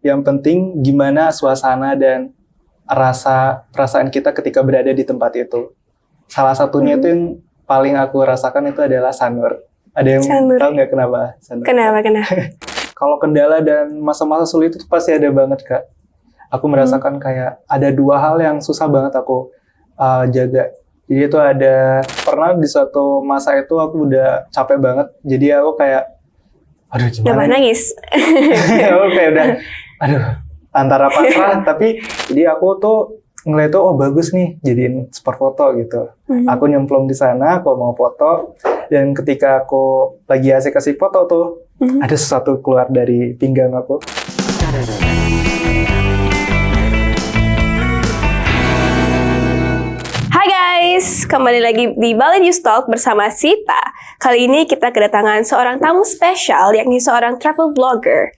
Yang penting gimana suasana dan perasaan kita ketika berada di tempat itu. Salah satunya itu yang paling aku rasakan itu adalah Sanur. Ada yang tahu nggak kenapa Sanur? Kenapa? Kalau kendala dan masa-masa sulit itu pasti ada banget, Kak. Aku merasakan kayak ada dua hal yang susah banget aku jaga. Jadi itu pernah di suatu masa itu aku udah capek banget. Jadi aku kayak, aduh gimana? Kenapa nangis? Aku kayak udah, aduh antara pasrah. Tapi jadi aku tuh ngeliat tuh, oh bagus nih jadiin spot foto gitu. Aku nyemplung di sana, aku mau foto. Dan ketika aku lagi asik-asik foto tuh, ada sesuatu keluar dari pinggang aku. Hai guys, kembali lagi di Bali News Talk bersama Sita. Kali ini kita kedatangan seorang tamu spesial, yakni seorang travel vlogger.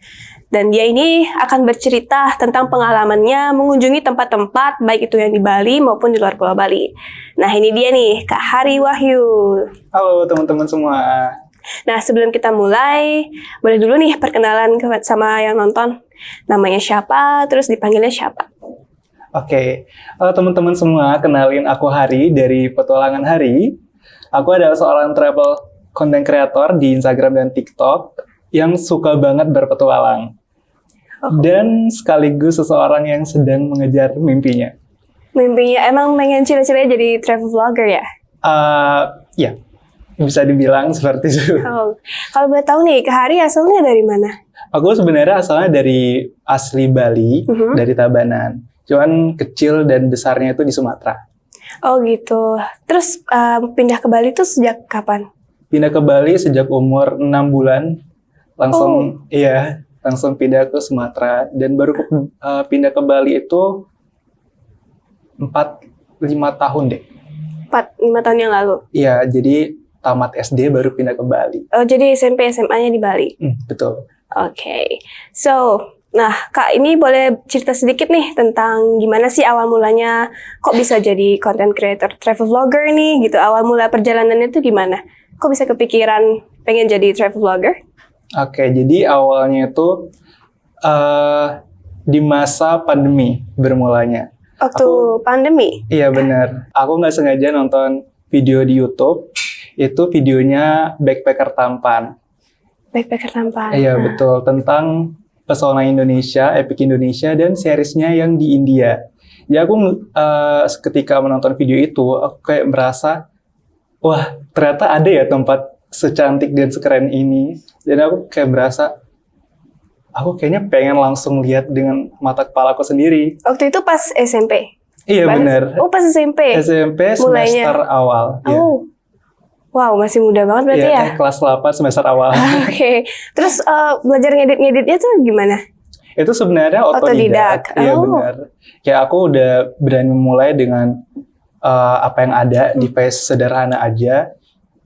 Dan dia ini akan bercerita tentang pengalamannya mengunjungi tempat-tempat, baik itu yang di Bali maupun di luar Pulau Bali. Nah ini dia nih, Kak Hari Wahyu. Halo teman-teman semua. Nah sebelum kita mulai, boleh dulu nih perkenalan sama yang nonton. Namanya siapa, terus dipanggilnya siapa? Oke, halo teman-teman semua, kenalin aku Hari dari Petualangan Hari. Aku adalah seorang travel content creator di Instagram dan TikTok yang suka banget berpetualang. Dan sekaligus seseorang yang sedang mengejar mimpinya. Mimpinya emang pengen cita-citanya jadi travel vlogger ya? Ya, bisa dibilang seperti itu. Oh. Kalau boleh tahu nih, Kak Hari asalnya dari mana? Aku sebenarnya asalnya dari asli Bali, dari Tabanan. Cuman kecil dan besarnya itu di Sumatera. Oh gitu. Terus pindah ke Bali tuh sejak kapan? Pindah ke Bali sejak umur 6 bulan. Langsung pindah ke Sumatera. Dan baru pindah ke Bali itu 4-5 tahun deh. 4-5 tahun yang lalu? Iya, jadi tamat SD baru pindah ke Bali. Oh, jadi SMP SMA-nya di Bali? Betul. Oke. So, nah Kak ini boleh cerita sedikit nih tentang gimana sih awal mulanya kok bisa jadi content creator travel vlogger nih gitu. Awal mula perjalanannya tuh gimana? Kok bisa kepikiran pengen jadi travel vlogger? Oke, jadi awalnya itu di masa pandemi bermulanya. Waktu pandemi? Iya benar. Aku nggak sengaja nonton video di YouTube. Itu videonya backpacker tampan. Backpacker tampan? Iya betul, tentang pesona Indonesia, Epic Indonesia, dan seriesnya yang di India. Jadi aku ketika menonton video itu, aku kayak merasa, wah ternyata ada ya tempat secantik dan sekeren ini. Dan aku kayak berasa, aku kayaknya pengen langsung lihat dengan mata kepala aku sendiri. Waktu itu pas SMP? Iya benar. Oh pas SMP? SMP semester awal. Oh, ya. Wow masih muda banget berarti ya? Kelas 8 semester awal. Oke. Terus belajar ngedit-ngeditnya tuh gimana? Itu sebenarnya otodidak. Iya benar. Kayak aku udah berani memulai dengan apa yang ada, device sederhana aja.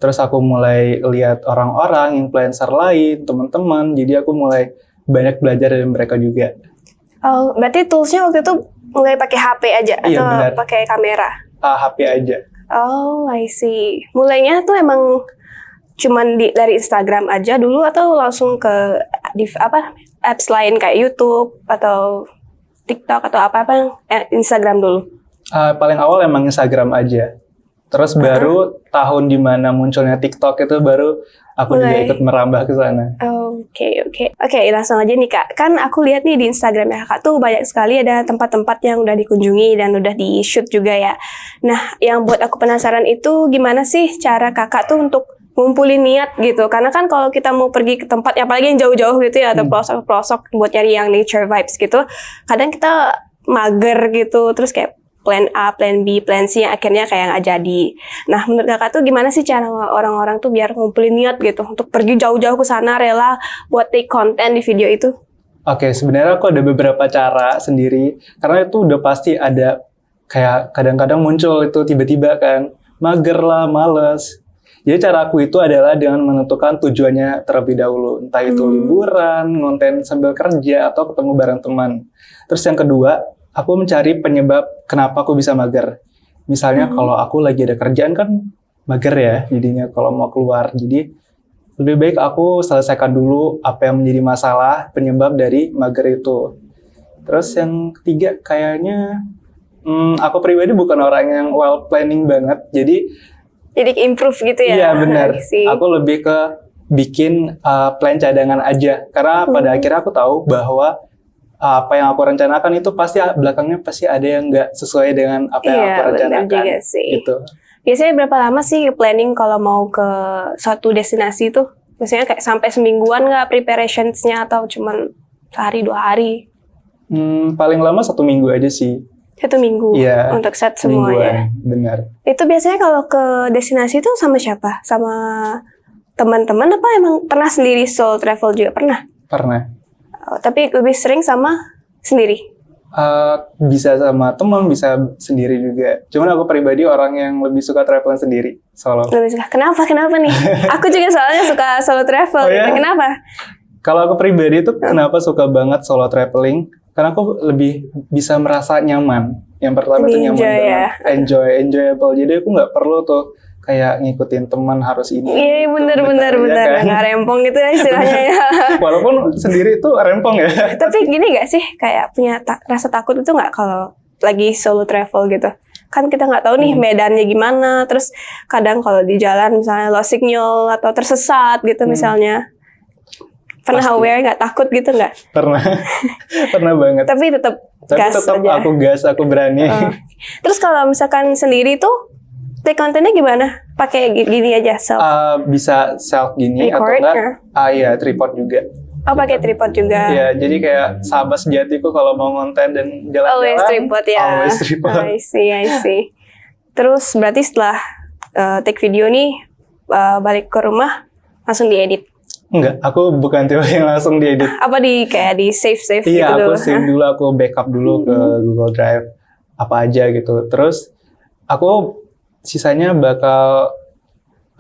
Terus aku mulai lihat orang-orang, influencer lain, teman-teman. Jadi aku mulai banyak belajar dari mereka juga. Oh, berarti toolsnya waktu itu mulai pakai HP aja atau pakai kamera? HP aja. Oh, I see. Mulainya tuh emang cuman dari Instagram aja dulu atau langsung ke apps lain kayak YouTube atau TikTok atau apa-apa Instagram dulu? Paling awal emang Instagram aja. Terus baru tahun dimana munculnya TikTok itu baru aku juga ikut merambah ke sana. Oke, langsung aja nih Kak. Kan aku lihat nih di Instagram ya Kak tuh banyak sekali ada tempat-tempat yang udah dikunjungi dan udah di-shoot juga ya. Nah, yang buat aku penasaran itu gimana sih cara Kakak tuh untuk ngumpulin niat gitu. Karena kan kalau kita mau pergi ke tempat apalagi yang jauh-jauh gitu ya atau pelosok-pelosok buat nyari yang nature vibes gitu, kadang kita mager gitu terus kayak plan A, plan B, plan C yang akhirnya kayak nggak jadi. Nah, menurut Kakak tuh gimana sih cara orang-orang tuh biar ngumpulin niat gitu untuk pergi jauh-jauh ke sana rela buat take konten di video itu? Oke, sebenarnya aku ada beberapa cara sendiri karena itu udah pasti ada kayak kadang-kadang muncul itu tiba-tiba kan mager lah, males. Jadi cara aku itu adalah dengan menentukan tujuannya terlebih dahulu, entah itu liburan, konten sambil kerja atau ketemu bareng teman. Terus yang kedua, aku mencari penyebab kenapa aku bisa mager. Misalnya kalau aku lagi ada kerjaan kan mager ya, jadinya kalau mau keluar. Jadi lebih baik aku selesaikan dulu apa yang menjadi masalah penyebab dari mager itu. Terus yang ketiga kayaknya aku pribadi bukan orang yang well planning banget. Jadi improve gitu ya? Iya benar. I see. Aku lebih ke bikin plan cadangan aja. Karena pada akhirnya aku tahu bahwa apa yang aku rencanakan itu belakangnya pasti ada yang nggak sesuai dengan apa yang aku rencanakan. Benar juga sih. Gitu. Biasanya berapa lama sih planning kalau mau ke suatu destinasi tuh? Biasanya kayak sampai semingguan nggak preparationsnya atau cuman sehari 2 hari? Paling lama 1 minggu aja sih. 1 minggu Iya, untuk set semuanya. Benar. Itu biasanya kalau ke destinasi itu sama siapa? Sama teman-teman apa emang pernah sendiri solo travel juga pernah? Pernah. Oh, tapi lebih sering sama sendiri. Bisa sama teman, bisa sendiri juga. Cuman aku pribadi orang yang lebih suka traveling sendiri, solo. Lebih suka. Kenapa nih? Aku juga soalnya suka solo travel. Oh, ya? Kenapa? Kalau aku pribadi itu kenapa suka banget solo traveling? Karena aku lebih bisa merasa nyaman. Yang pertama itu nyaman banget, enjoyable. Jadi aku nggak perlu tuh kayak ngikutin teman harus ini. Iya bener. Kan? Nggak rempong gitu ya istilahnya ya. Walaupun sendiri itu rempong ya. Tapi gini nggak sih kayak punya rasa takut itu nggak kalau lagi solo travel gitu? Kan kita nggak tahu nih medannya gimana. Terus kadang kalau di jalan misalnya lost signal atau tersesat gitu misalnya. Pernah aware nggak takut gitu nggak? Pernah banget. Tapi tetap gas aja. Aku gas, aku berani. Terus kalau misalkan sendiri tuh take kontennya gimana? Pakai gini aja self. Bisa self gini record, atau enggak? Iya tripod juga. Oh pakai tripod juga. Iya jadi kayak sahabat sejatiku kalau mau konten dan jalan-jalan. Always tripod ya. Always tripod. I see. Terus berarti setelah take video nih balik ke rumah langsung diedit. Enggak, aku bukan tipe yang langsung diedit. Apa kayak di save iya, gitu dulu? Iya, aku save dulu, aku backup dulu ke Google Drive apa aja gitu. Terus aku sisanya bakal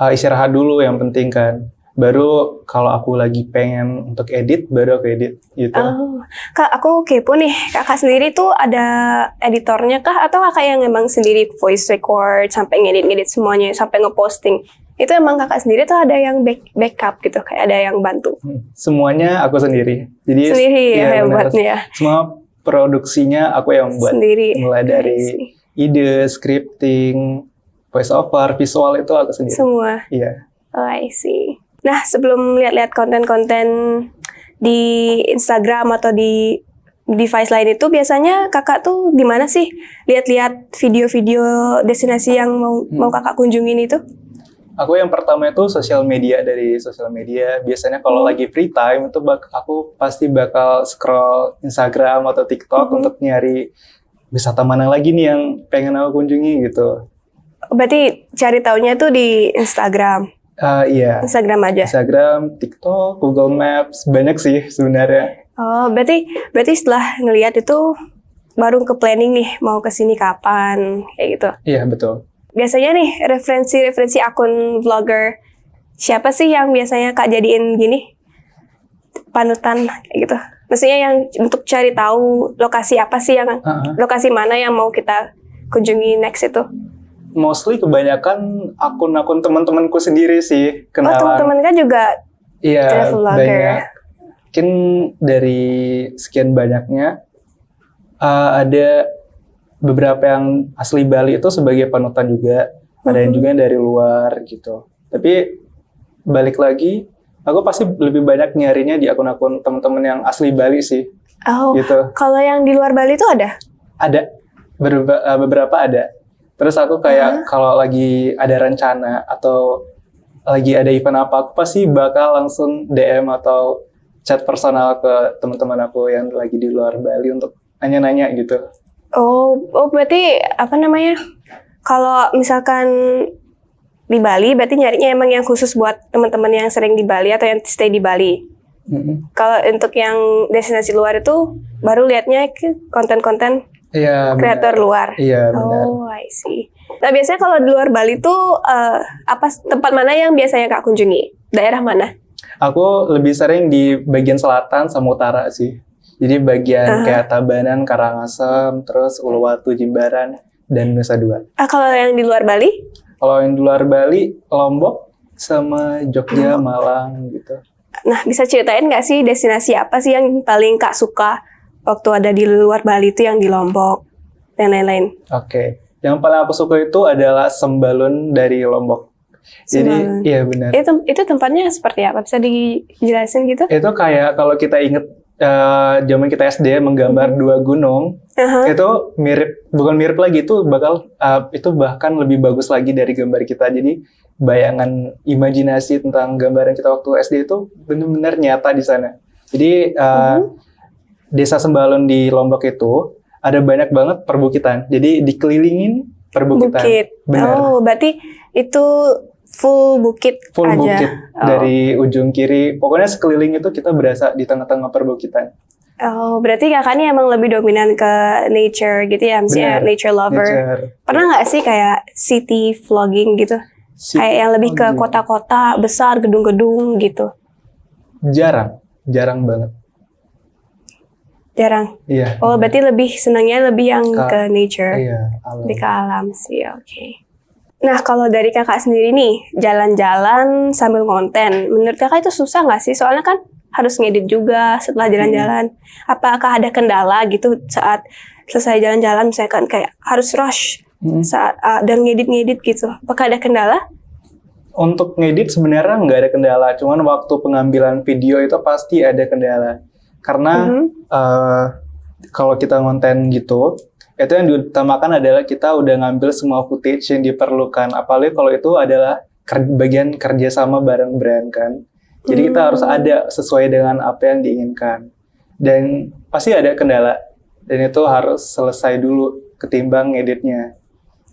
istirahat dulu yang penting kan. Baru kalau aku lagi pengen untuk edit, baru aku edit gitu. Oh, Kak, aku kepo nih. Kakak sendiri tuh ada editornya kah? Atau kakak yang emang sendiri voice record sampai ngedit semuanya sampai ngeposting? Itu emang kakak sendiri tuh ada yang backup gitu, kayak ada yang bantu? Semuanya aku sendiri. Jadi sendiri ya hebatnya ya. Semua produksinya aku yang buat. Sendiri. Mulai dari ide, scripting, voice over, visual itu aku sendiri. Semua? Iya. Oh, I see. Nah, sebelum lihat-lihat konten-konten di Instagram atau di device lain itu, biasanya kakak tuh di mana sih lihat-lihat video-video destinasi yang mau kakak kunjungin itu? Aku yang pertama itu sosial media. Biasanya kalau lagi free time itu aku pasti bakal scroll Instagram atau TikTok untuk nyari wisata mana lagi nih yang pengen aku kunjungi gitu. Berarti cari taunya tuh di Instagram? Iya. Instagram aja? Instagram, TikTok, Google Maps, banyak sih sebenarnya. Oh, berarti setelah ngelihat itu baru ke planning nih mau kesini kapan kayak gitu? Iya betul. Biasanya nih referensi akun vlogger siapa sih yang biasanya kak jadiin gini panutan kayak gitu? Maksudnya yang untuk cari tahu lokasi apa sih yang lokasi mana yang mau kita kunjungi next itu? Mostly kebanyakan akun-akun teman-temanku sendiri sih kenalan. Oh teman-teman kan juga travel vlogger. Banyak. Mungkin dari sekian banyaknya ada beberapa yang asli Bali itu sebagai panutan juga, ada yang juga dari luar gitu. Tapi balik lagi, aku pasti lebih banyak nyarinya di akun-akun teman-teman yang asli Bali sih. Oh, gitu. Kalau yang di luar Bali itu ada? Ada, beberapa ada. Terus aku kayak kalau lagi ada rencana atau lagi ada event apa, aku pasti bakal langsung DM atau chat personal ke teman-teman aku yang lagi di luar Bali untuk nanya-nanya gitu. Oh, berarti apa namanya? Kalau misalkan di Bali, berarti nyarinya emang yang khusus buat teman-teman yang sering di Bali atau yang stay di Bali. Kalau untuk yang destinasi luar itu, baru liatnya ke konten-konten kreator luar. Iya, benar. Oh, I see. Nah, biasanya kalau di luar Bali tuh tempat mana yang biasanya Kak kunjungi? Daerah mana? Aku lebih sering di bagian selatan sama utara sih. Jadi bagian kayak Tabanan, Karangasem, terus Uluwatu, Jimbaran, dan Nusa Dua. Kalau yang di luar Bali? Kalau yang di luar Bali, Lombok sama Jogja, Malang gitu. Nah, bisa ceritain nggak sih destinasi apa sih yang paling Kak suka waktu ada di luar Bali itu yang di Lombok dan lain-lain. Oke. Yang paling aku suka itu adalah sembalun dari Lombok. Sembalun. Jadi, iya benar. Itu tempatnya seperti apa? Bisa dijelasin gitu? Itu kayak kalau kita inget zaman kita SD menggambar dua gunung, itu bukan mirip lagi, itu bahkan lebih bagus lagi dari gambar kita. Jadi bayangan imajinasi tentang gambaran kita waktu SD itu benar-benar nyata di sana. Jadi Desa Sembalun di Lombok itu ada banyak banget perbukitan. Jadi dikelilingin perbukitan. Bukit. Benar. Oh, berarti itu full bukit Full aja. bukit dari ujung kiri. Pokoknya sekeliling itu kita berasa di tengah-tengah perbukitan. Oh, berarti kakak ini emang lebih dominan ke nature gitu ya, misalnya Benar. nature lover. Nature. Pernah nggak sih kayak city vlogging gitu? Kayak yang lebih ke kota-kota besar, gedung-gedung gitu. Jarang banget. Jarang. Iya. Oh, berarti lebih senangnya lebih yang ke nature. Iya, alam. Lebih ke alam sih, oke. Nah, kalau dari kakak sendiri nih, jalan-jalan sambil konten, menurut kakak itu susah nggak sih? Soalnya kan harus ngedit juga setelah jalan-jalan. Apakah ada kendala gitu saat selesai jalan-jalan, misalkan kayak harus rush saat dan ngedit-ngedit gitu? Apakah ada kendala? Untuk ngedit sebenarnya nggak ada kendala, cuman waktu pengambilan video itu pasti ada kendala. Karena kalau kita ngonten gitu, itu yang diutamakan adalah kita udah ngambil semua footage yang diperlukan. Apalagi kalau itu adalah bagian kerjasama bareng brand kan. Jadi kita harus ada sesuai dengan apa yang diinginkan. Dan pasti ada kendala. Dan itu harus selesai dulu ketimbang ngeditnya.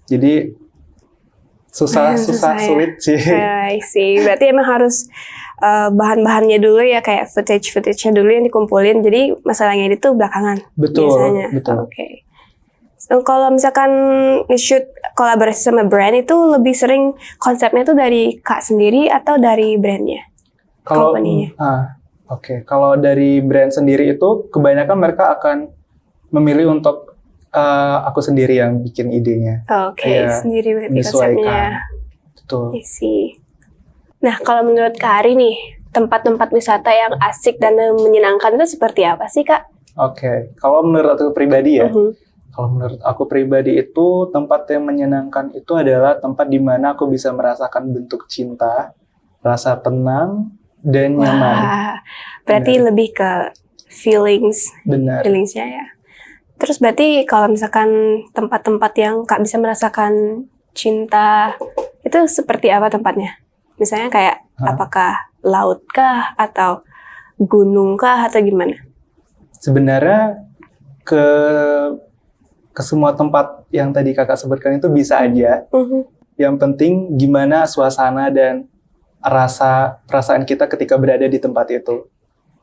Jadi susah sulit sih. I see. Berarti emang harus bahan-bahannya dulu ya, kayak footage-nya dulu yang dikumpulin. Jadi masalahnya itu belakangan. Betul, biasanya. betul. Oke. So, kalau misalkan nge-shoot kolaborasi sama brand itu lebih sering konsepnya itu dari kak sendiri atau dari brandnya? Kalau company-nya. Kalau dari brand sendiri itu kebanyakan mereka akan memilih untuk aku sendiri yang bikin idenya. Oke, Iya, sendiri berarti menyesuaikan. konsepnya. Betul. I see. Nah, kalau menurut Kak Ari nih, tempat-tempat wisata yang asik dan menyenangkan itu seperti apa sih, Kak? Oke, kalau menurut aku pribadi ya, kalau menurut aku pribadi itu tempat yang menyenangkan itu adalah tempat di mana aku bisa merasakan bentuk cinta, rasa tenang, dan nyaman. Wah, berarti Benar. lebih ke Benar. feelingsnya ya. Terus berarti kalau misalkan tempat-tempat yang Kak bisa merasakan cinta, itu seperti apa tempatnya? Misalnya kayak apakah laut kah atau gunung kah atau gimana? Sebenarnya ke semua tempat yang tadi kakak sebutkan itu bisa aja. Yang penting gimana suasana dan perasaan kita ketika berada di tempat itu.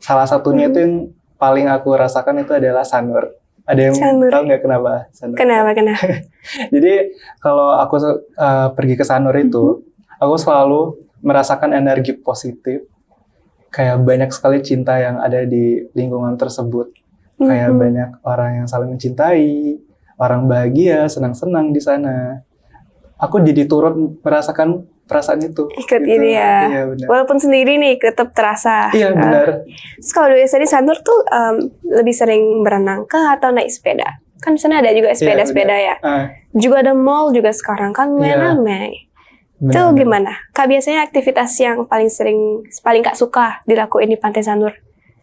Salah satunya itu yang paling aku rasakan itu adalah Sanur. Ada yang tahu nggak kenapa Sanur? Kenapa? Jadi kalau aku pergi ke Sanur itu, aku selalu merasakan energi positif. Kayak banyak sekali cinta yang ada di lingkungan tersebut. Kayak banyak orang yang saling mencintai, orang bahagia, senang-senang di sana. Aku jadi turut merasakan perasaan itu. Ikut ini ya. Iya, benar. Walaupun sendiri nih tetap terasa. Iya, benar. Terus kalau biasanya di Sanur tuh lebih sering berenang kah atau naik sepeda? Kan di sana ada juga sepeda-sepeda ya. Juga ada mall juga sekarang kan ramai. Itu gimana? Kak biasanya aktivitas yang paling Kak suka dilakuin di Pantai Sanur?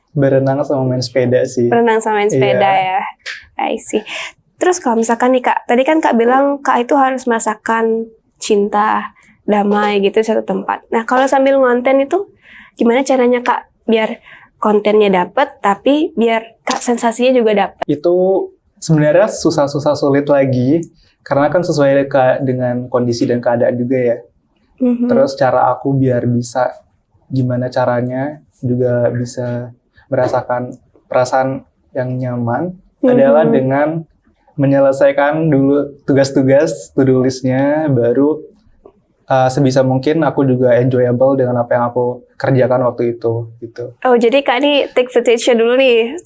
Berenang sama main sepeda sih. Berenang sama main sepeda ya. I see. Terus kalau misalkan nih Kak, tadi kan Kak bilang Kak itu harus merasakan cinta, damai gitu di satu tempat. Nah kalau sambil ngonten itu gimana caranya Kak biar kontennya dapet tapi biar Kak sensasinya juga dapet? Itu sebenarnya susah-susah sulit lagi karena kan sesuai dengan kondisi dan keadaan juga ya. Terus cara aku biar bisa gimana caranya juga bisa merasakan perasaan yang nyaman adalah dengan menyelesaikan dulu tugas-tugas to-do list-nya, baru sebisa mungkin aku juga enjoyable dengan apa yang aku kerjakan waktu itu gitu. Oh jadi Kak ini take footage-nya dulu nih,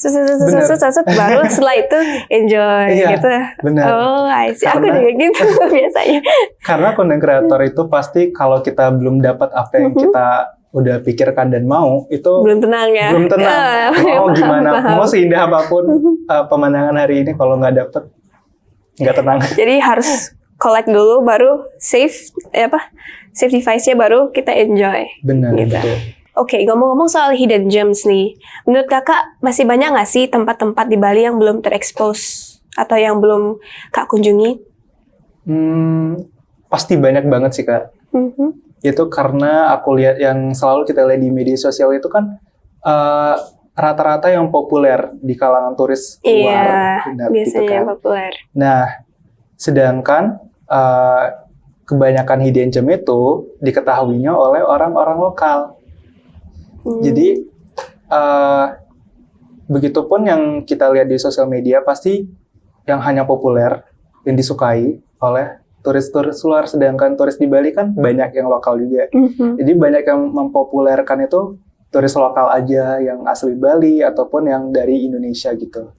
baru setelah itu enjoy gitu. Benar. Oh I see. Aku juga gitu biasanya. Karena content creator itu pasti kalau kita belum dapat apa yang kita udah pikirkan dan mau, itu Belum tenang ya. belum tenang. Mau Paham, gimana, paham. mau seindah apapun pemandangan hari ini, kalau nggak dapet, nggak tenang. Jadi harus collect dulu, baru save device-nya, baru kita enjoy. Benar, Gitu. betul. Oke, ngomong-ngomong soal hidden gems nih, menurut kakak masih banyak nggak sih tempat-tempat di Bali yang belum terekspos atau yang belum kak kunjungi? Pasti banyak banget sih Kak. Mhm. Itu karena aku lihat yang selalu kita lihat di media sosial itu kan rata-rata yang populer di kalangan turis luar. Iya, Benar, biasanya gitu kan. yang populer. Nah, sedangkan kebanyakan hidden gem itu diketahuinya oleh orang-orang lokal. Jadi begitupun yang kita lihat di sosial media pasti yang hanya populer yang disukai oleh turis-turis luar, sedangkan turis di Bali kan banyak yang lokal juga. Mhm. Jadi banyak yang mempopulerkan itu turis lokal aja yang asli Bali ataupun yang dari Indonesia gitu.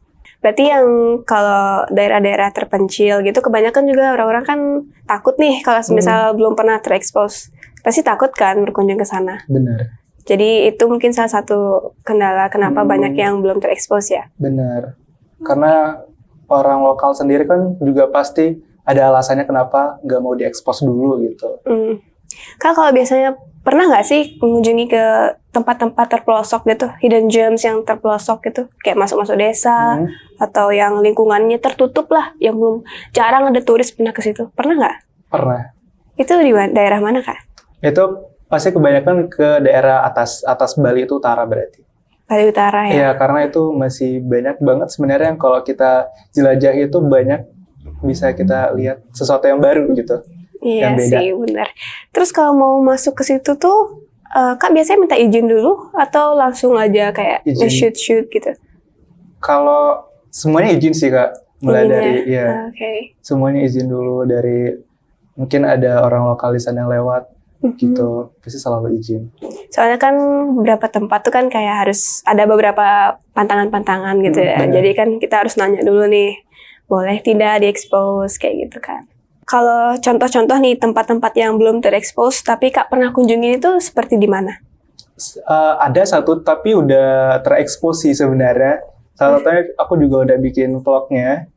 Berarti yang kalau daerah-daerah terpencil gitu, kebanyakan juga orang-orang kan takut nih kalau misal belum pernah terekspos. Pasti takut kan berkunjung ke sana. Benar, Jadi itu mungkin salah satu kendala kenapa banyak yang belum terekspos ya. benar. Karena orang lokal sendiri kan juga pasti ada alasannya kenapa nggak mau diekspos dulu gitu. Kak, kalau biasanya pernah nggak sih mengunjungi ke tempat-tempat terpelosok gitu, hidden gems yang terpelosok gitu, kayak masuk-masuk desa atau yang lingkungannya tertutup lah, yang belum jarang ada turis pernah ke situ, pernah nggak? Pernah. Itu di daerah mana Kak? Itu pasti kebanyakan ke daerah atas Bali itu utara berarti. Bali Utara ya. Iya, karena itu masih banyak banget sebenarnya yang kalau kita jelajahi itu banyak bisa kita lihat sesuatu yang baru gitu. Iya yang beda. sih, benar. Terus kalau mau masuk ke situ tuh, Kak biasanya minta izin dulu atau langsung aja kayak Izin. nge-shoot gitu? Kalau semuanya izin sih Kak, mulai Izinnya. dari ya Oke. semuanya izin dulu, dari mungkin ada orang lokal di sana yang lewat gitu, pasti selalu izin. Soalnya kan beberapa tempat tuh kan kayak harus ada beberapa pantangan-pantangan gitu ya. Benar. Jadi kan kita harus nanya dulu nih, boleh tidak diekspos kayak gitu kan. Kalau contoh-contoh nih tempat-tempat yang belum terekspos tapi Kak pernah kunjungi itu seperti di mana? Ada satu tapi udah terekspos sih sebenarnya. Salah satunya aku juga udah bikin vlognya.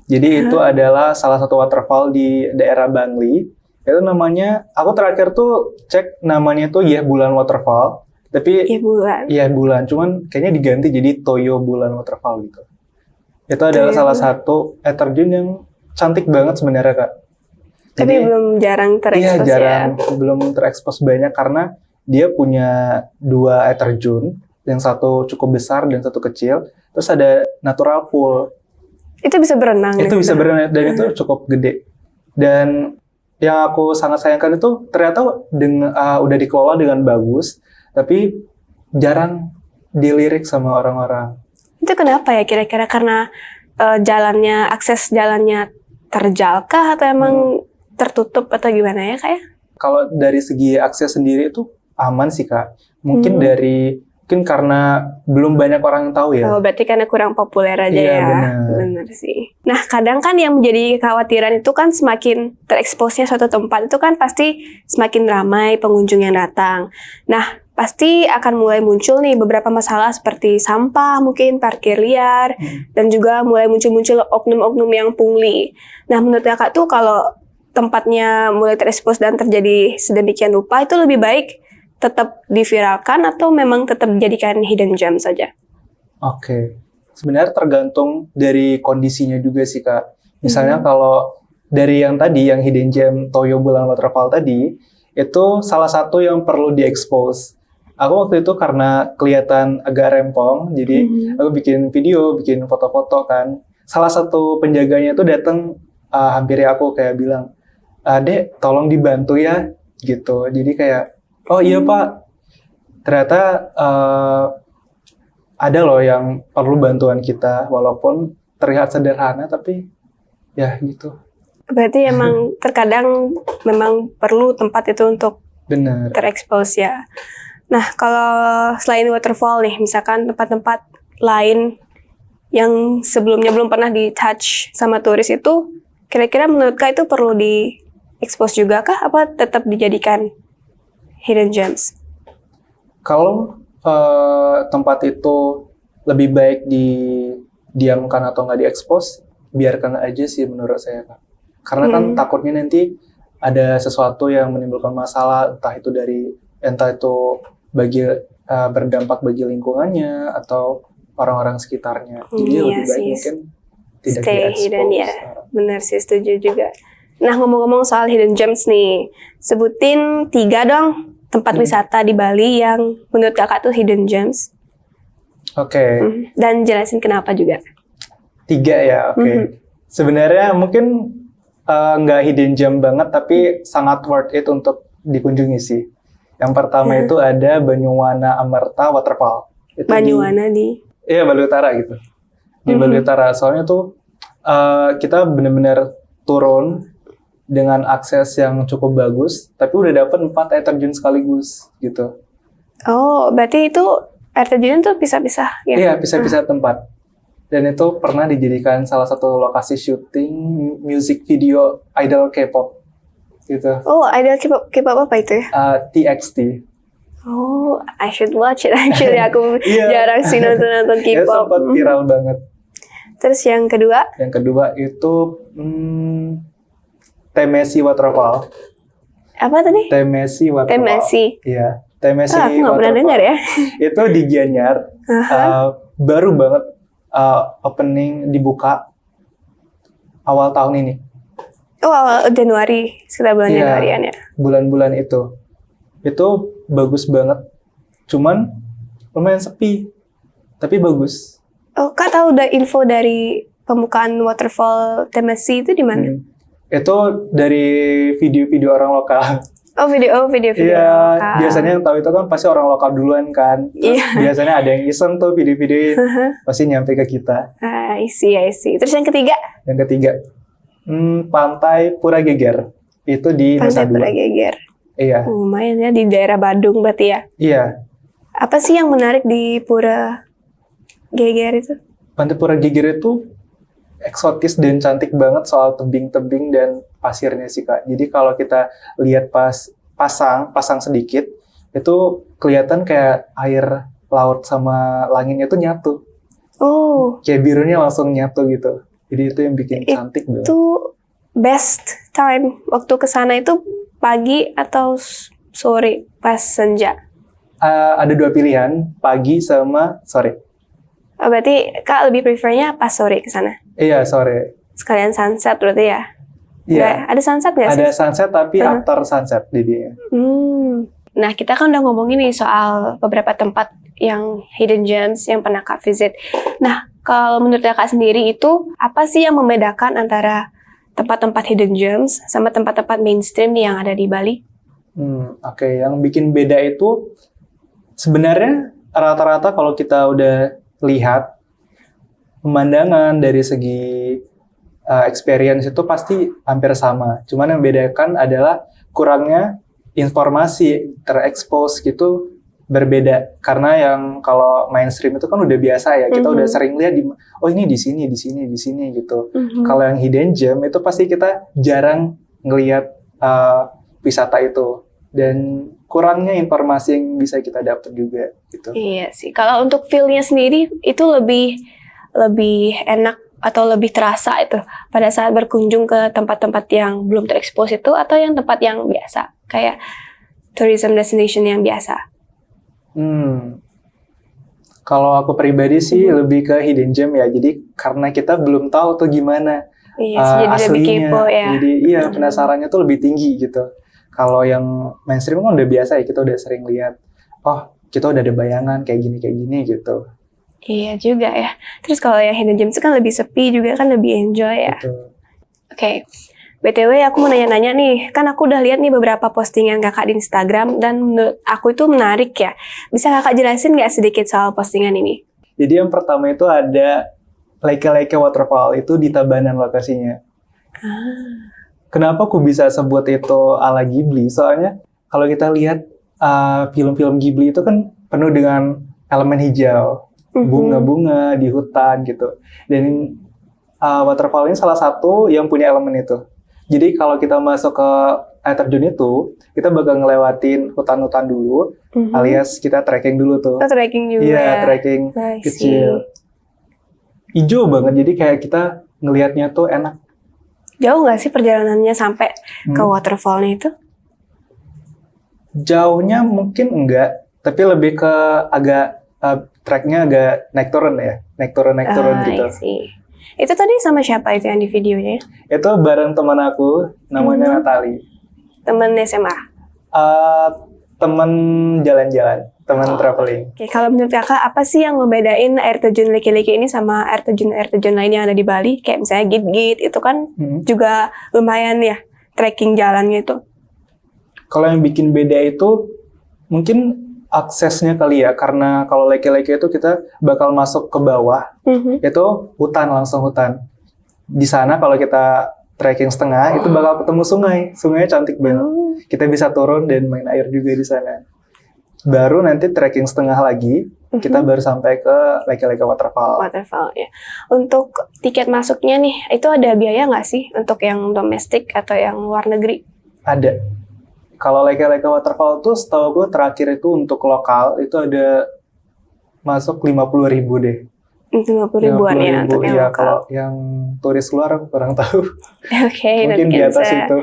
Jadi itu adalah salah satu waterfall di daerah Bangli. Itu namanya, aku terakhir tuh cek namanya tuh Yeh Bulan Waterfall. Tapi Iya bulan. Yeh Bulan, cuman kayaknya diganti jadi Toyo Bulan Waterfall gitu. Itu adalah Toyo salah Bulan. satu air terjun yang cantik banget sebenarnya Kak. Tapi belum jarang terekspos Iya, jarang, belum terekspos banyak karena dia punya 2 air terjun, yang satu cukup besar dan satu kecil, terus ada natural pool. Itu bisa berenang. Itu gitu. bisa berenang dan itu cukup gede. Dan yang aku sangat sayangkan itu ternyata udah dikelola dengan bagus, tapi jarang dilirik sama orang-orang. Itu kenapa ya kira-kira? Karena akses jalannya terjal kah atau emang tertutup atau gimana ya Kak ya? Kalau dari segi akses sendiri itu aman sih Kak. Mungkin karena belum banyak orang yang tahu ya. Oh, berarti karena kurang populer aja Iya, ya. benar. Benar sih. Nah, kadang kan yang menjadi kekhawatiran itu kan semakin tereksposnya suatu tempat itu kan pasti semakin ramai pengunjung yang datang. Nah, pasti akan mulai muncul nih beberapa masalah seperti sampah, mungkin parkir liar, dan juga mulai muncul-muncul oknum-oknum yang pungli. Nah, menurut Kakak tuh kalau tempatnya mulai terekspos dan terjadi sedemikian rupa, itu lebih baik tetap diviralkan atau memang tetap dijadikan hidden gem saja? Oke. Sebenarnya tergantung dari kondisinya juga sih Kak. Misalnya kalau dari yang tadi, yang hidden gem Toyo Bulan Waterfall tadi, itu salah satu yang perlu diekspos. Aku waktu itu karena kelihatan agak rempong, jadi aku bikin video, bikin foto-foto kan. Salah satu penjaganya itu datang hampiri aku kayak bilang, "Dek, tolong dibantu ya," gitu. Jadi kayak, "Oh iya Pak, ternyata ada loh yang perlu bantuan kita, walaupun terlihat sederhana, tapi ya gitu." Berarti emang terkadang memang perlu tempat itu untuk Benar. terekspos ya. Nah, kalau selain waterfall nih, misalkan tempat-tempat lain yang sebelumnya belum pernah di-touch sama turis itu, kira-kira menurut Kak itu perlu di-expose juga kah? Apa tetap dijadikan hidden gems? Kalau tempat itu lebih baik didiamkan atau nggak diekspos, biarkan aja sih menurut saya, Kak. Karena kan takutnya nanti ada sesuatu yang menimbulkan masalah, entah itu bagi berdampak bagi lingkungannya atau orang-orang sekitarnya. Jadi Iya lebih baik sih. mungkin tidak Stay diekspos. hidden ya. Benar sih, setuju juga. Nah, ngomong-ngomong soal hidden gems nih, sebutin 3 dong tempat wisata di Bali yang menurut kakak tuh hidden gems. Oke. Dan jelasin kenapa juga. 3 ya, oke. Sebenarnya mungkin nggak hidden gem banget, tapi sangat worth it untuk dikunjungi sih. Yang pertama itu ada Banyuwana Amerta Waterfall. Itu Banyuwana Iya, Bali Utara gitu. Di Bali Utara, soalnya tuh kita benar-benar turun dengan akses yang cukup bagus, tapi udah dapat 4 air terjun sekaligus gitu. Oh, berarti itu air terjun tuh pisah-pisah ya? Iya, pisah-pisah tempat. Dan itu pernah dijadikan salah satu lokasi syuting music video idol K-pop gitu. Oh, idol K-pop apa itu ya? TXT. Oh, I should watch it actually. Aku Iya. jarang sih nonton Ya, K-pop. sempat viral banget. Terus yang kedua? Yang kedua itu Temesi Waterfall. Apa tadi? Temesi Waterfall. Temesi. Iya, Temesi Aku nggak pernah Waterfall. dengar ya. Itu di Gianyar. Baru banget opening dibuka awal tahun ini. Oh, awal Januari, sekitar bulan Iya, Januarian ya. bulan-bulan itu bagus banget. Cuman lumayan sepi, tapi bagus. Oh, Kak tahu udah info dari pembukaan waterfall Temesi itu di mana? Itu dari video-video orang lokal. Oh, video Iya, lokal. biasanya yang tahu itu kan pasti orang lokal duluan kan. Terus biasanya ada yang iseng tuh video-videoin, pasti nyampe ke kita. I see. Terus yang ketiga? Yang ketiga, Pantai Pura Geger. Itu di Nusa Pantai Dua. Pura Geger. Iya. Lumayan ya, di daerah Badung berarti ya. Iya. Apa sih yang menarik di Pura Geger itu? Pantai Pura Geger itu eksotis dan cantik banget soal tebing-tebing dan pasirnya sih, Kak. Jadi kalau kita lihat pasang sedikit, itu kelihatan kayak air laut sama langitnya itu nyatu. Oh, Kayak birunya langsung nyatu gitu. Jadi itu yang bikin cantik banget. itu best time waktu ke sana itu pagi atau sore pas senja? Ada 2 pilihan, pagi sama sore. Oh, berarti Kak lebih prefernya pas sore ke sana? Iya, sore. Sekalian sunset berarti ya? Iya. Nggak, ada sunset nggak sih? Ada sunset tapi after sunset jadinya. Nah, kita kan udah ngomongin nih soal beberapa tempat yang hidden gems yang pernah Kak visit. Nah, kalau menurut Kak sendiri itu apa sih yang membedakan antara tempat-tempat hidden gems sama tempat-tempat mainstream nih yang ada di Bali? Oke. Yang bikin beda itu sebenarnya rata-rata kalau kita udah lihat pemandangan dari segi experience itu pasti hampir sama. Cuman yang membedakan adalah kurangnya informasi terekspos gitu berbeda. Karena yang kalau mainstream itu kan udah biasa ya, kita udah sering lihat ini di sini gitu. Kalau yang hidden gem itu pasti kita jarang ngelihat wisata itu dan kurangnya informasi yang bisa kita dapat juga gitu. Iya sih. Kalau untuk feel-nya sendiri itu lebih enak atau lebih terasa itu pada saat berkunjung ke tempat-tempat yang belum terekspos itu atau yang tempat yang biasa kayak tourism destination yang biasa. Kalau aku pribadi sih lebih ke hidden gem ya. Jadi karena kita belum tahu tuh gimana Iya, jadi lebih aslinya. kepo ya. Jadi iya penasarannya tuh lebih tinggi gitu. Kalau yang mainstream kan udah biasa ya, kita udah sering lihat. Oh, kita udah ada bayangan kayak gini gitu. Iya juga ya. Terus kalau yang hidden gems itu kan lebih sepi juga kan lebih enjoy ya. Gitu. Oke. BTW aku mau nanya-nanya nih, kan aku udah lihat nih beberapa postingan kakak di Instagram dan menurut aku itu menarik ya. Bisa kakak jelasin nggak sedikit soal postingan ini? Jadi yang pertama itu ada Leke-Leke Waterfall, itu di Tabanan lokasinya. Kenapa aku bisa sebut itu ala Ghibli? Soalnya kalau kita lihat film-film Ghibli itu kan penuh dengan elemen hijau, bunga-bunga di hutan gitu. Dan waterfall ini salah satu yang punya elemen itu. Jadi kalau kita masuk ke air terjun itu kita bakal ngelewatin hutan-hutan dulu, alias kita trekking dulu tuh. Oh, trekking juga. Iya, trekking I see. kecil. Hijau banget, jadi kayak kita ngelihatnya tuh enak. Jauh nggak sih perjalanannya sampai ke waterfallnya itu? Jauhnya mungkin enggak, tapi lebih ke agak treknya agak naik turun ya, naik turun gitu. I see. Itu tadi sama siapa itu yang di videonya? Itu bareng teman aku, namanya Natali. Temen SMA. Teman jalan-jalan, teman traveling. Oke, kalau menurut kakak apa sih yang membedain air terjun Leki-Leki ini sama air terjun lain yang ada di Bali? Kayak misalnya Git-Git itu kan juga lumayan ya trekking jalannya itu. Kalau yang bikin beda itu mungkin aksesnya kali ya, karena kalau Leki-Leki itu kita bakal masuk ke bawah, itu hutan, langsung hutan. Di sana kalau kita trekking setengah, itu bakal ketemu sungai. Sungainya cantik banget. Kita bisa turun dan main air juga di sana. Baru nanti trekking setengah lagi, kita baru sampai ke Leki-Leki Waterfall. Waterfall ya. Untuk tiket masuknya nih, itu ada biaya nggak sih untuk yang domestik atau yang luar negeri? Ada. Kalau Leki-Leki Waterfall tuh setahu gue terakhir itu untuk lokal itu ada masuk 50.000 deh. 50.000-an ya untuk yang ya, lokal. kalau yang turis luar aku kurang tahu. Oke, Mungkin nanti di atas bisa itu.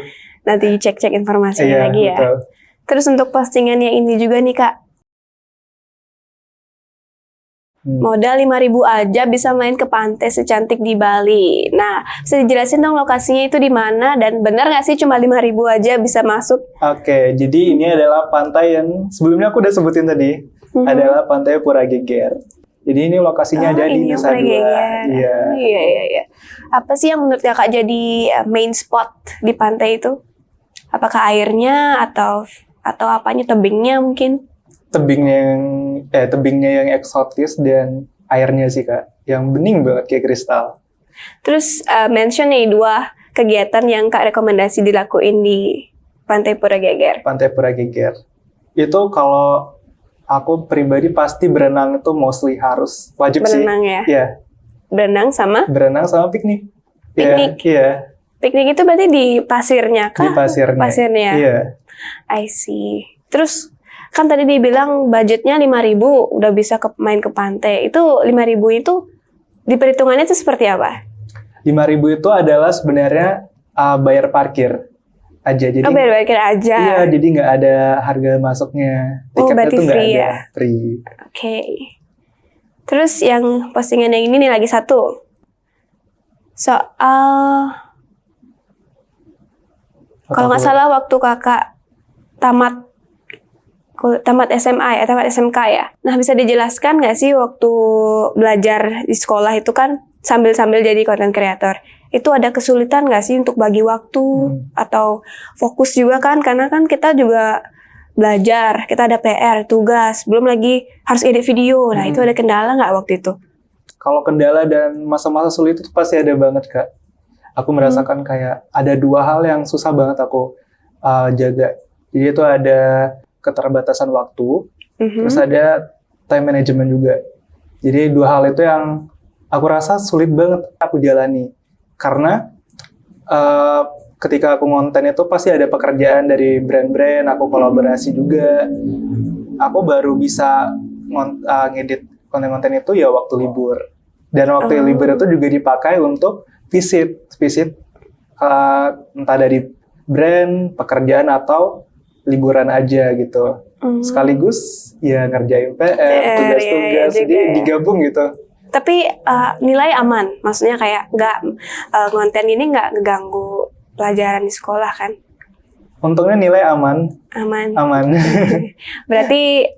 nanti cek-cek informasinya lagi ya. Betul. Terus untuk postingannya ini juga nih Kak, modal 5.000 aja bisa main ke pantai secantik di Bali. Nah, bisa dijelasin dong lokasinya itu di mana dan benar nggak sih cuma 5.000 aja bisa masuk? Oke, jadi ini adalah pantai yang sebelumnya aku udah sebutin tadi, adalah Pantai Pura Geger. Jadi ini lokasinya ada di ini Nusa yang Dua. Iya. Iya. Apa sih yang menurut Kakak jadi main spot di pantai itu? Apakah airnya atau apanya, tebingnya mungkin? Tebingnya yang eksotis dan airnya sih Kak, yang bening banget kayak kristal. Terus mention nih 2 kegiatan yang Kak rekomendasi dilakuin di Pantai Pura Geger. Pantai Pura Geger. Itu kalau aku pribadi pasti berenang itu mostly harus wajib Berenang sih. ya? Iya. Berenang sama? Berenang sama piknik. Piknik? Iya. Piknik itu berarti di pasirnya kah? Di pasirnya. Pasirnya. Iya. I see. Terus kan tadi dibilang budgetnya 5.000 udah bisa main ke pantai. Itu 5.000 itu diperhitungannya itu seperti apa? 5.000 itu adalah sebenarnya bayar parkir aja. Jadi bayar parkir aja. Iya, jadi nggak ada harga masuknya. Tiketnya berarti tuh nggak free ada. ya? Free. Oke. Terus yang postingan yang ini nih lagi satu. Soal kalau nggak salah waktu kakak tamat SMA ya, tamat SMK ya. Nah, bisa dijelaskan nggak sih waktu belajar di sekolah itu kan sambil-sambil jadi content creator, itu ada kesulitan nggak sih untuk bagi waktu atau fokus juga kan? Karena kan kita juga belajar, kita ada PR, tugas, belum lagi harus edit video. Nah, itu ada kendala nggak waktu itu? Kalau kendala dan masa-masa sulit itu pasti ada banget Kak. Aku merasakan kayak ada 2 hal yang susah banget aku jaga. Jadi itu ada keterbatasan waktu, terus ada time management juga. Jadi 2 hal itu yang aku rasa sulit banget aku jalani. Karena ketika aku ngonten itu pasti ada pekerjaan dari brand-brand, aku kolaborasi juga. Aku baru bisa ngedit konten-konten itu ya waktu libur. Dan waktu libur itu juga dipakai untuk visit entah dari brand, pekerjaan atau liburan aja gitu. Sekaligus ya ngerjain PR, tugas-tugas, jadi digabung gitu. Tapi nilai aman, maksudnya kayak nggak konten ini nggak ngeganggu pelajaran di sekolah kan? Untungnya nilai aman. Aman. Berarti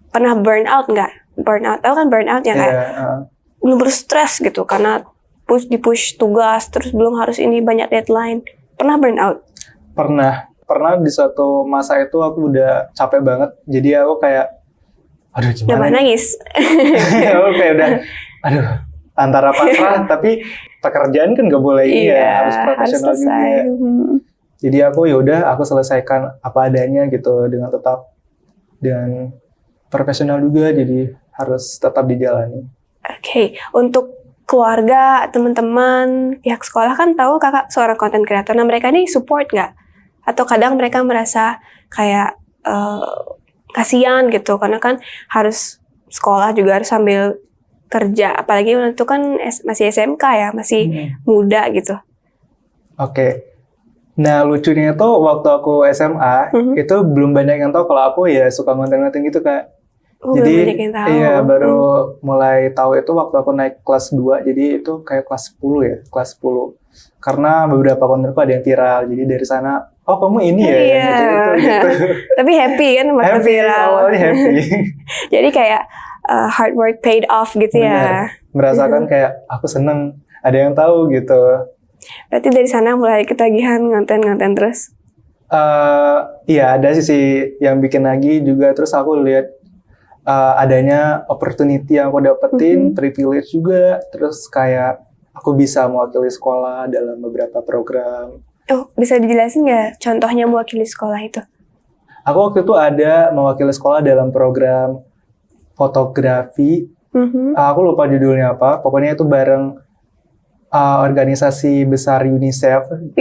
pernah burnout nggak? Burnout, tahu kan burnout ya kan? Belum stres gitu karena di-push tugas, terus belum harus ini banyak deadline. Pernah burnout? Pernah di suatu masa itu aku udah capek banget. Jadi aku kayak, aduh gimana? Udah nangis? Aku kayak udah, aduh antara pasrah, tapi pekerjaan kan nggak boleh harus profesional juga. Jadi aku yaudah, aku selesaikan apa adanya gitu dengan profesional juga. Jadi harus tetap dijalani. Oke, untuk keluarga, teman-teman, pihak sekolah kan tahu kakak seorang content creator. Nah, mereka ini support nggak Atau kadang mereka merasa kayak kasihan gitu, karena kan harus sekolah juga harus sambil kerja, apalagi itu kan masih SMK ya, masih muda gitu. Oke. Nah, lucunya itu waktu aku SMA, itu belum banyak yang tahu kalau aku ya suka ngonten-ngonten gitu, Kak. Belum Jadi, banyak yang tahu. iya baru mulai tahu itu waktu aku naik kelas 2, jadi itu kayak kelas 10 ya, kelas 10. Karena beberapa kontenku ada yang viral, jadi dari sana, oh kamu ini ya, Iya. yang gitu. Tapi happy kan waktu Happy, viral. awalnya happy. Jadi kayak hard work paid off gitu ya. Benar. Merasakan kayak aku seneng, ada yang tahu gitu. Berarti dari sana mulai ketagihan ngonten terus. Iya, ada sisi yang bikin lagi juga. Terus aku lihat adanya opportunity yang aku dapetin, privilege juga. Terus kayak aku bisa mewakili sekolah dalam beberapa program. Oh, bisa dijelasin nggak contohnya mewakili sekolah itu? Aku waktu itu ada mewakili sekolah dalam program fotografi. Aku lupa judulnya apa. Pokoknya itu bareng organisasi besar UNICEF.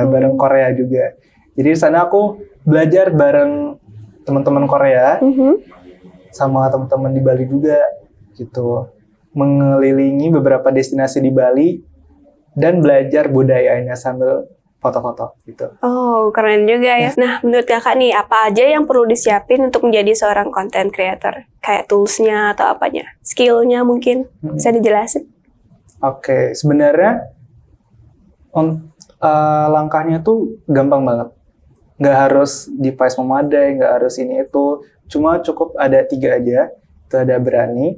Bareng Korea juga. Jadi di sana aku belajar bareng teman-teman Korea sama teman-teman di Bali juga gitu, mengelilingi beberapa destinasi di Bali dan belajar budayanya sambil foto-foto gitu. Oh, keren juga ya. Nah, menurut kakak nih, apa aja yang perlu disiapin untuk menjadi seorang content creator? Kayak toolsnya atau apanya? Skillnya mungkin bisa dijelasin? Oke, sebenarnya langkahnya tuh gampang banget. Nggak harus device memadai, nggak harus ini itu. Cuma cukup ada 3 aja. Itu ada berani,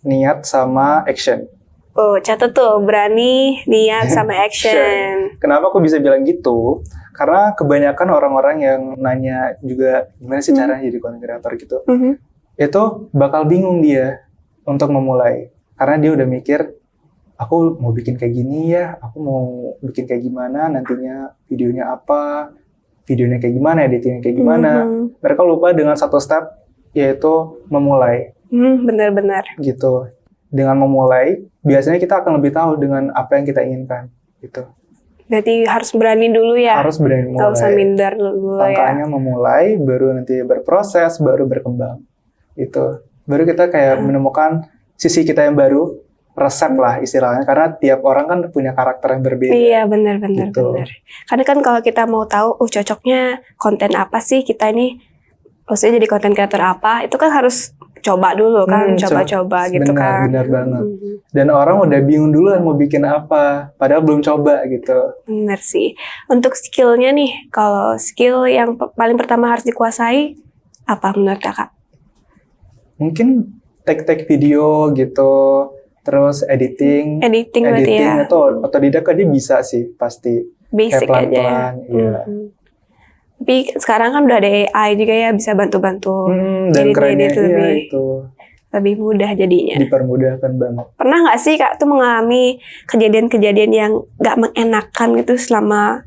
niat, sama action. Oh, catat tuh. Berani, niat, sama action. Kenapa aku bisa bilang gitu? Karena kebanyakan orang-orang yang nanya juga, gimana sih caranya jadi content creator gitu. Itu bakal bingung dia untuk memulai. Karena dia udah mikir, aku mau bikin kayak gini ya, aku mau bikin kayak gimana, nantinya videonya apa, videonya kayak gimana, editingnya kayak gimana. Mereka lupa dengan satu step, yaitu memulai. Benar-benar. Gitu. Dengan memulai, biasanya kita akan lebih tahu dengan apa yang kita inginkan. Gitu. Berarti harus berani dulu ya? Harus berani mulai. Nggak usah minder dulu ya? Langkahnya memulai, baru nanti berproses, baru berkembang. Gitu. Baru kita kayak menemukan sisi kita yang baru, resep lah istilahnya, karena tiap orang kan punya karakter yang berbeda. Iya, benar-benar. Gitu. Karena kan kalau kita mau tahu, cocoknya konten apa sih kita ini, maksudnya jadi konten creator apa, itu kan harus coba dulu kan, coba-coba gitu kan. Benar banget. Dan orang udah bingung duluan mau bikin apa, padahal belum coba gitu. Benar sih. Untuk skillnya nih, kalau skill yang paling pertama harus dikuasai, apa menurut kakak? Mungkin take video gitu, terus editing berarti ya. itu otodidak dia bisa sih pasti. Basic kayak pelan-pelan, aja. Iya. Tapi sekarang kan udah ada AI juga ya, bisa bantu-bantu. Dan kerennya lebih mudah jadinya. Dipermudahkan banget. Pernah nggak sih kak tuh mengalami kejadian-kejadian yang nggak mengenakan gitu selama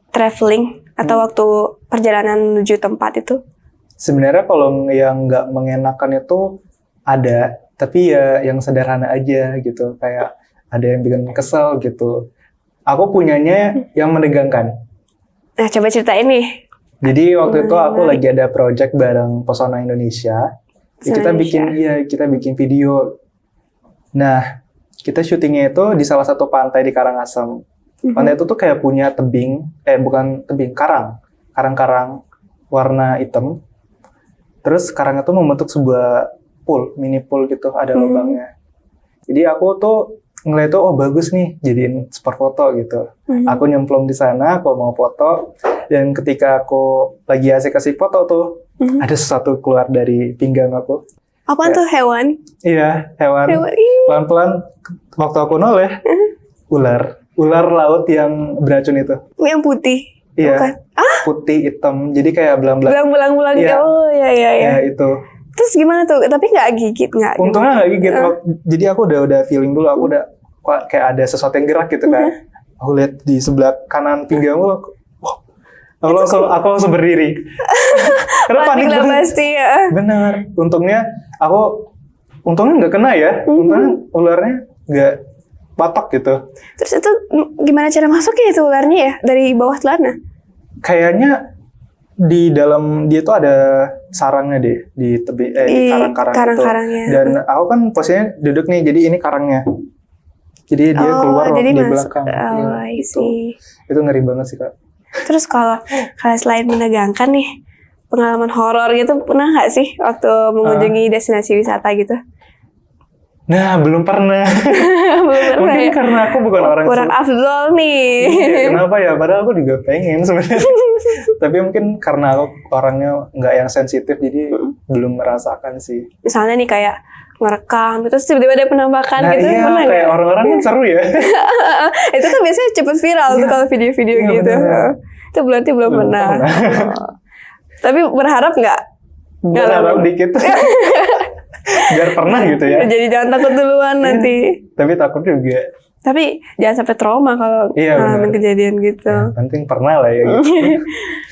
traveling atau waktu perjalanan menuju tempat itu? Sebenarnya kalau yang nggak mengenakan itu ada, tapi ya yang sederhana aja gitu, kayak ada yang bikin kesel gitu. Aku punyanya yang menegangkan. Nah, coba ceritain nih. Jadi waktu itu aku lagi ada project bareng Pesona Indonesia. Kita bikin video. Nah, kita syutingnya itu di salah satu pantai di Karangasem. Pantai itu tuh kayak punya karang warna hitam. Terus karang itu membentuk sebuah mini pool gitu, ada lubangnya. Jadi aku tuh ngeliat tuh, oh bagus nih, jadiin spot foto gitu. Aku nyemplung di sana, aku mau foto, dan ketika aku lagi asik-asik foto tuh, ada sesuatu keluar dari pinggang aku. Apaan tuh, hewan? Iya, hewan. Pelan-pelan, waktu aku noleh, ular laut yang beracun itu. Yang putih? Iya, bukan? Putih, hitam, jadi kayak belang-belang. Iya. Oh, iya. Ya, itu. Terus gimana tuh? Tapi nggak gigit, nggak? Untungnya nggak gigit. Jadi aku udah feeling dulu, aku udah kayak ada sesuatu yang gerak gitu kan. Aku lihat di sebelah kanan pinggangku, aku langsung berdiri. Karena panik banget. Pasti ya. Benar. Untungnya nggak kena ya. Untungnya ularnya nggak patok gitu. Terus itu gimana cara masuknya itu ularnya ya dari bawah celana? kayaknya di dalam dia tuh ada sarangnya deh di tebi di karang-karang itu. Karang-karangnya. Dan aku kan posisinya duduk nih, jadi ini karangnya. Jadi dia keluar jadi di masuk. belakang. Oh, Iya, I gitu. see. Itu ngeri banget sih, Kak. Terus kalau selain menegangkan nih, pengalaman horor gitu pernah nggak sih waktu mengunjungi destinasi wisata gitu? Nah, belum pernah. Belum pernah Mungkin ya? karena aku bukan orang Kurang afdol nih. Iya, kenapa ya? Padahal aku juga pengen sebenarnya. Tapi mungkin karena aku orangnya nggak yang sensitif, jadi belum merasakan sih. Misalnya nih kayak ngerekam, terus tiba-tiba ada penampakan Nah gitu, iya, pernah kayak nggak? orang-orang kan seru ya. Itu kan biasanya cepet viral tuh Iya. kalau video-video Iya, gitu. bener. Itu berarti belum Belum pernah. pernah. Oh. Tapi berharap nggak? Berharap dikit. Biar pernah gitu ya. Jadi jangan takut duluan nanti. Tapi takut juga. Tapi jangan sampai trauma kalau Iya, ngalamin benar. kejadian gitu. Ya, penting pernah lah ya gitu.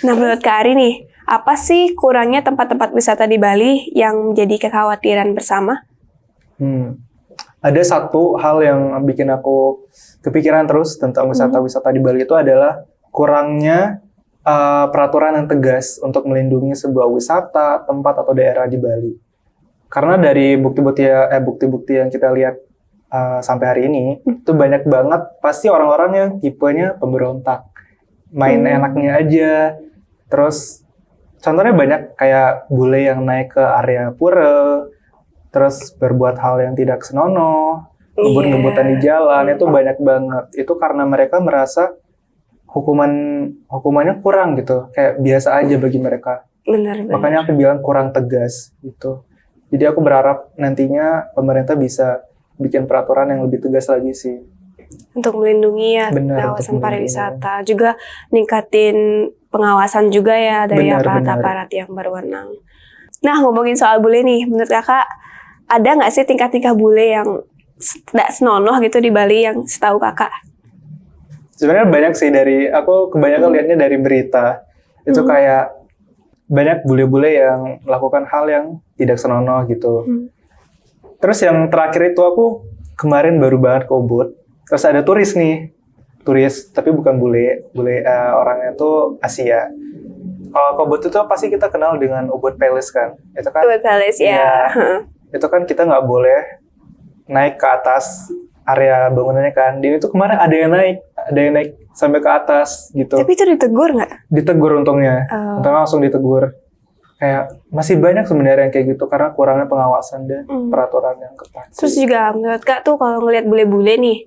Nah, menurut Kak Ari nih, apa sih kurangnya tempat-tempat wisata di Bali yang menjadi kekhawatiran bersama? Ada satu hal yang bikin aku kepikiran terus tentang wisata-wisata di Bali itu adalah kurangnya peraturan yang tegas untuk melindungi sebuah wisata, tempat atau daerah di Bali. Karena dari bukti-bukti yang kita lihat sampai hari ini, itu banyak banget pasti orang-orang yang tipenya pemberontak, main enaknya aja. Terus contohnya banyak kayak bule yang naik ke area pura, terus berbuat hal yang tidak senonoh, ngebut-ngebutan di jalan, itu banyak banget. Itu karena mereka merasa hukumannya kurang gitu, kayak biasa aja bagi mereka. Benar. Makanya aku bilang kurang tegas gitu. Jadi aku berharap nantinya pemerintah bisa bikin peraturan yang lebih tegas lagi sih. Untuk melindungi ya Benar, kawasan untuk pariwisata, juga ningkatin pengawasan juga ya dari Benar, aparat-aparat yang berwenang. Nah, ngomongin soal bule nih, menurut Kakak ada nggak sih tingkah-tingkah bule yang tidak senonoh gitu di Bali yang setahu Kakak? Sebenarnya banyak sih, aku kebanyakan lihatnya dari berita. Itu kayak banyak bule-bule yang melakukan hal yang tidak senonoh gitu. Terus yang terakhir itu aku kemarin baru banget ke Ubud. Terus ada turis tapi bukan bule orangnya tuh Asia. Kalau ke Ubud itu pasti kita kenal dengan Ubud Palace kan. Itu kan Ubud Palace ya. itu kan kita nggak boleh naik ke atas area bangunannya kan. Dia itu kemarin ada yang naik sampai ke atas gitu. Tapi itu ditegur nggak? Ditegur untungnya langsung ditegur. Kayak masih banyak sebenarnya yang kayak gitu karena kurangnya pengawasan dan peraturan yang ketat. Terus juga menurut Kak tuh kalau ngelihat bule-bule nih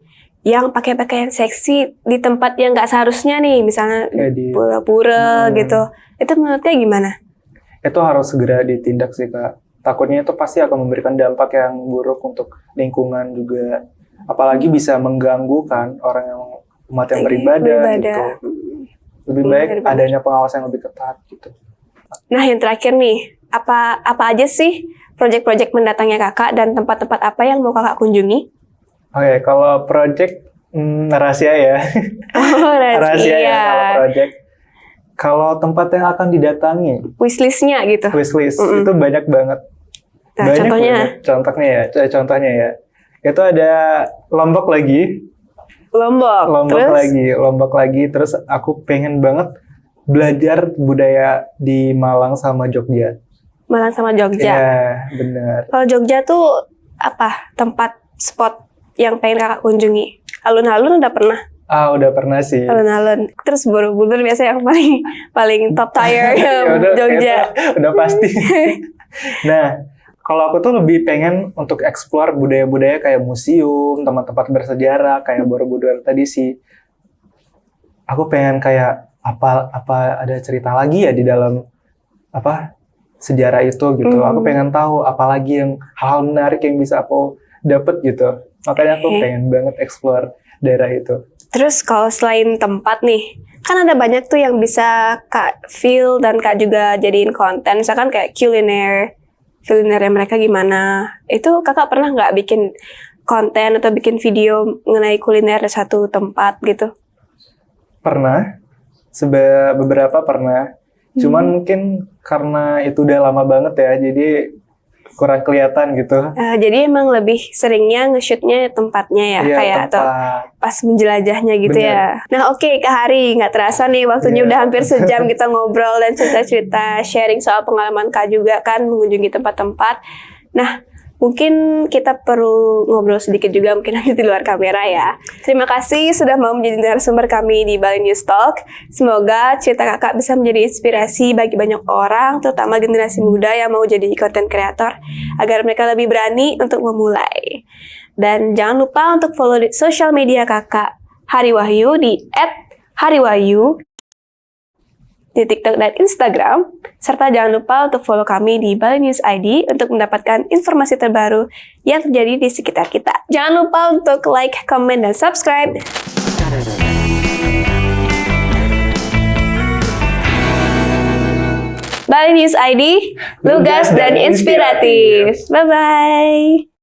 yang pakai pakaian seksi di tempat yang nggak seharusnya nih, misalnya di pura-pura gitu, itu menurut Kak gimana? Itu harus segera ditindak sih Kak. Takutnya itu pasti akan memberikan dampak yang buruk untuk lingkungan juga. Apalagi bisa mengganggu kan orang yang umat yang beribadah gitu. Lebih baik adanya pengawasan yang lebih ketat gitu. Nah, yang terakhir nih, apa aja sih proyek-proyek mendatangnya Kakak dan tempat-tempat apa yang mau Kakak kunjungi? Oke, kalau proyek rahasia ya. Oh, rahasia ya kalau proyek. Kalau tempat yang akan didatangi, wishlist-nya gitu. Wishlist itu banyak banget. Nah, Banyak contohnya ya. Itu ada Lombok lagi. Lombok lagi. Terus aku pengen banget belajar budaya di Malang sama Jogja. Malang sama Jogja. Iya, benar. Kalau Jogja tuh apa tempat spot yang pengen Kakak kunjungi? Alun-alun udah pernah? Udah pernah sih. Alun-alun. Terus Borobudur biasanya yang paling top tier Jogja. Udah pasti. Nah, kalau aku tuh lebih pengen untuk explore budaya-budaya kayak museum, tempat-tempat bersejarah kayak Borobudur tadi sih. Aku pengen kayak apa ada cerita lagi ya di dalam sejarah itu gitu. Aku pengen tahu apalagi yang hal menarik yang bisa aku dapet gitu. Makanya aku pengen banget explore daerah itu. Terus kalau selain tempat nih, kan ada banyak tuh yang bisa Kak feel dan Kak juga jadiin konten. Misalkan kayak kulinernya mereka gimana. Itu Kakak pernah nggak bikin konten atau bikin video mengenai kuliner di satu tempat gitu? Pernah. Beberapa pernah. Cuman mungkin karena itu udah lama banget ya, jadi kurang kelihatan gitu. Jadi emang lebih seringnya nge-shootnya tempatnya ya, Iya, kayak atau tempat. pas menjelajahnya gitu Bener. ya. Nah oke Kak Hari, nggak terasa nih waktunya Iya. udah hampir sejam kita ngobrol dan cerita-cerita sharing soal pengalaman Kak juga kan mengunjungi tempat-tempat. Nah mungkin kita perlu ngobrol sedikit juga mungkin nanti di luar kamera ya. Terima kasih sudah mau menjadi narasumber kami di Bali News Talk. Semoga cerita kakak bisa menjadi inspirasi bagi banyak orang, terutama generasi muda yang mau jadi content creator, agar mereka lebih berani untuk memulai. Dan jangan lupa untuk follow di sosial media kakak Hari Wahyu di @hariwahyu di TikTok dan Instagram, serta jangan lupa untuk follow kami di Bali News ID untuk mendapatkan informasi terbaru yang terjadi di sekitar kita. Jangan lupa untuk like, comment, dan subscribe. Bali News ID, lugas dan inspiratif. Bye-bye.